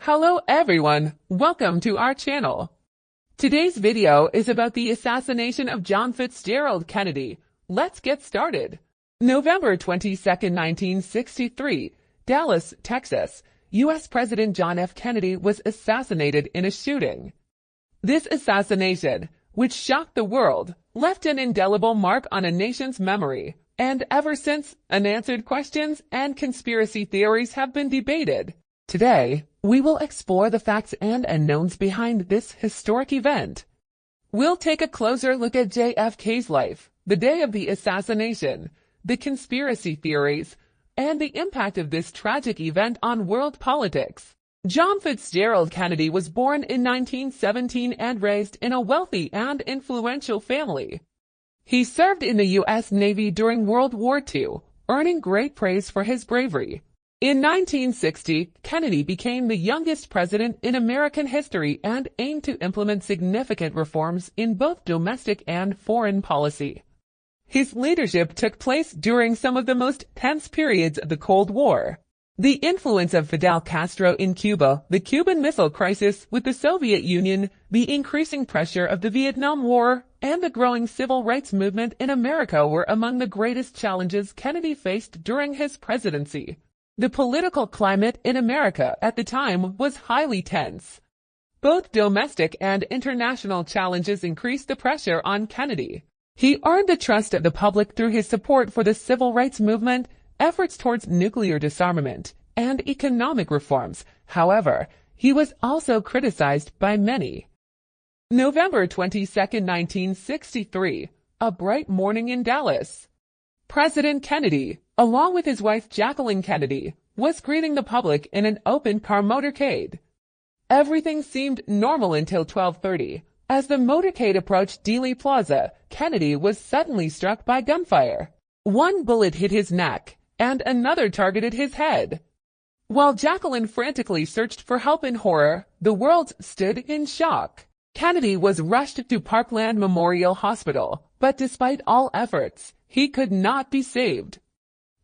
Hello everyone, welcome to our channel. Today's video is about the assassination of John Fitzgerald Kennedy. Let's get started. November 22, 1963, Dallas, Texas. U.S. President John F. Kennedy was assassinated in a shooting. This assassination, which shocked the world, left an indelible mark on a nation's memory, and ever since, unanswered questions and conspiracy theories have been debated. Today, we will explore the facts and unknowns behind this historic event. We'll take a closer look at JFK's life, the day of the assassination, the conspiracy theories, and the impact of this tragic event on world politics. John Fitzgerald Kennedy was born in 1917 and raised in a wealthy and influential family. He served in the U.S. Navy during World War II, earning great praise for his bravery. In 1960, Kennedy became the youngest president in American history and aimed to implement significant reforms in both domestic and foreign policy. His leadership took place during some of the most tense periods of the Cold War. The influence of Fidel Castro in Cuba, the Cuban Missile Crisis with the Soviet Union, the increasing pressure of the Vietnam War, and the growing civil rights movement in America were among the greatest challenges Kennedy faced during his presidency. The political climate in America at the time was highly tense. Both domestic and international challenges increased the pressure on Kennedy. He earned the trust of the public through his support for the civil rights movement, efforts towards nuclear disarmament, and economic reforms. However, he was also criticized by many. November 22, 1963, a bright morning in Dallas. President Kennedy, along with his wife Jacqueline Kennedy, was greeting the public in an open-car motorcade. Everything seemed normal until 12:30. As the motorcade approached Dealey Plaza, Kennedy was suddenly struck by gunfire. One bullet hit his neck, and another targeted his head. While Jacqueline frantically searched for help in horror, the world stood in shock. Kennedy was rushed to Parkland Memorial Hospital, but despite all efforts, he could not be saved.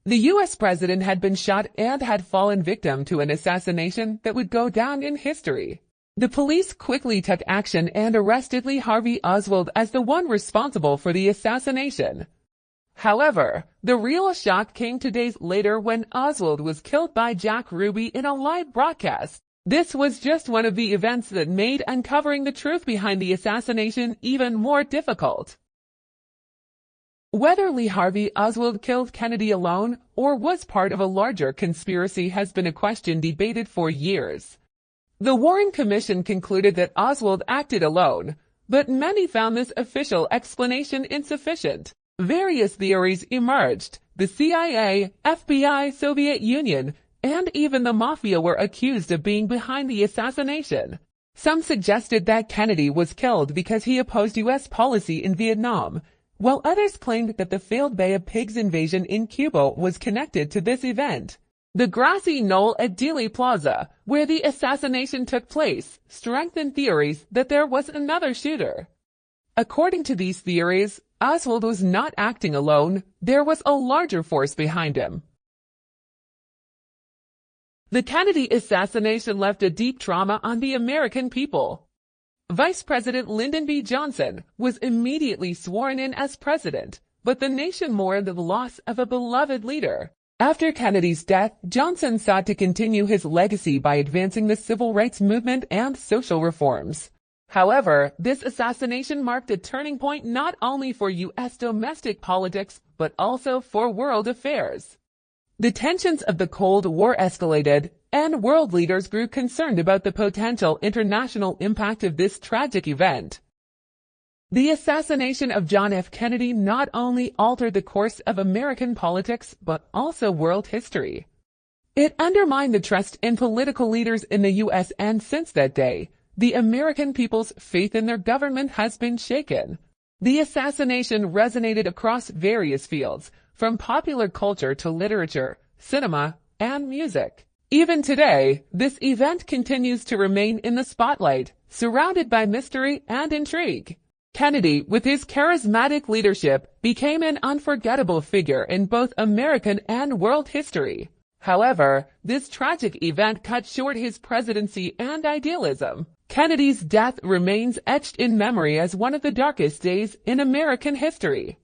The U.S. president had been shot and had fallen victim to an assassination that would go down in history. The police quickly took action and arrested Lee Harvey Oswald as the one responsible for the assassination. However, the real shock came 2 days later when Oswald was killed by Jack Ruby in a live broadcast. This was just one of the events that made uncovering the truth behind the assassination even more difficult. Whether Lee Harvey Oswald killed Kennedy alone or was part of a larger conspiracy has been a question debated for years. The Warren Commission concluded that Oswald acted alone, but many found this official explanation insufficient. Various theories emerged. The CIA, FBI, Soviet Union, and even the Mafia were accused of being behind the assassination. Some suggested that Kennedy was killed because he opposed U.S. policy in Vietnam, while others claimed that the failed Bay of Pigs invasion in Cuba was connected to this event. The grassy knoll at Dealey Plaza, where the assassination took place, strengthened theories that there was another shooter. According to these theories, Oswald was not acting alone. There was a larger force behind him. The Kennedy assassination left a deep trauma on the American people. Vice President Lyndon B. Johnson was immediately sworn in as president, but the nation mourned the loss of a beloved leader. After Kennedy's death, Johnson sought to continue his legacy by advancing the civil rights movement and social reforms. However, this assassination marked a turning point not only for U.S. domestic politics, but also for world affairs. The tensions of the Cold War escalated, and world leaders grew concerned about the potential international impact of this tragic event. The assassination of John F. Kennedy not only altered the course of American politics, but also world history. It undermined the trust in political leaders in the U.S., and since that day, the American people's faith in their government has been shaken. The assassination resonated across various fields, from popular culture to literature, cinema, and music. Even today, this event continues to remain in the spotlight, surrounded by mystery and intrigue. Kennedy, with his charismatic leadership, became an unforgettable figure in both American and world history. However, this tragic event cut short his presidency and idealism. Kennedy's death remains etched in memory as one of the darkest days in American history.